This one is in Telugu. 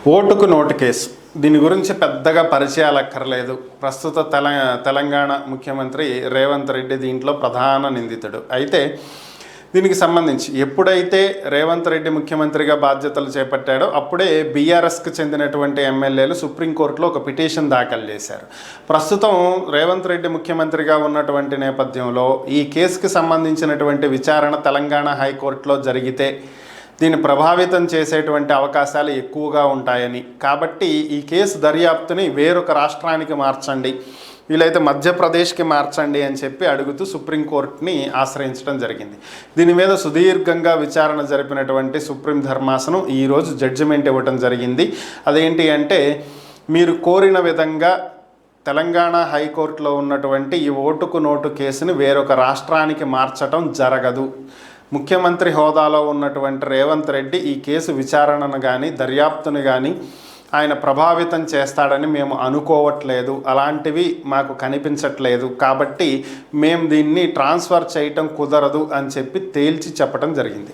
ఓటుకు నోటు కేసు దీని గురించి పెద్దగా పరిచయాలు అక్కర్లేదు. ప్రస్తుత తెలంగాణ ముఖ్యమంత్రి రేవంత్ రెడ్డి దీంట్లో ప్రధాన నిందితుడు. అయితే దీనికి సంబంధించి ఎప్పుడైతే రేవంత్ రెడ్డి ముఖ్యమంత్రిగా బాధ్యతలు చేపట్టాడో అప్పుడే బీఆర్ఎస్కి చెందినటువంటి ఎమ్మెల్యేలు సుప్రీంకోర్టులో ఒక పిటిషన్ దాఖలు చేశారు. ప్రస్తుతం రేవంత్ రెడ్డి ముఖ్యమంత్రిగా ఉన్నటువంటి నేపథ్యంలో ఈ కేసుకి సంబంధించినటువంటి విచారణ తెలంగాణ హైకోర్టులో జరిగితే దీన్ని ప్రభావితం చేసేటువంటి అవకాశాలు ఎక్కువగా ఉంటాయని, కాబట్టి ఈ కేసు దర్యాప్తుని వేరొక రాష్ట్రానికి మార్చండి, వీలైతే మధ్యప్రదేశ్కి మార్చండి అని చెప్పి అడుగుతూ సుప్రీంకోర్టుని ఆశ్రయించడం జరిగింది. దీని మీద సుదీర్ఘంగా విచారణ జరిపినటువంటి సుప్రీం ధర్మాసనం ఈరోజు జడ్జిమెంట్ ఇవ్వడం జరిగింది. అదేంటి అంటే, మీరు కోరిన విధంగా తెలంగాణ హైకోర్టులో ఉన్నటువంటి ఈ ఓటుకు నోటు కేసుని వేరొక రాష్ట్రానికి మార్చడం జరగదు. ముఖ్యమంత్రి హోదాలో ఉన్నటువంటి రేవంత్ రెడ్డి ఈ కేసు విచారణను కానీ దర్యాప్తును కానీ ఆయన ప్రభావితం చేస్తాడని మేము అనుకోవట్లేదు, అలాంటివి మాకు కనిపించట్లేదు, కాబట్టి మేము దీన్ని ట్రాన్స్ఫర్ చేయటం కుదరదు అని చెప్పి తేల్చి చెప్పడం జరిగింది.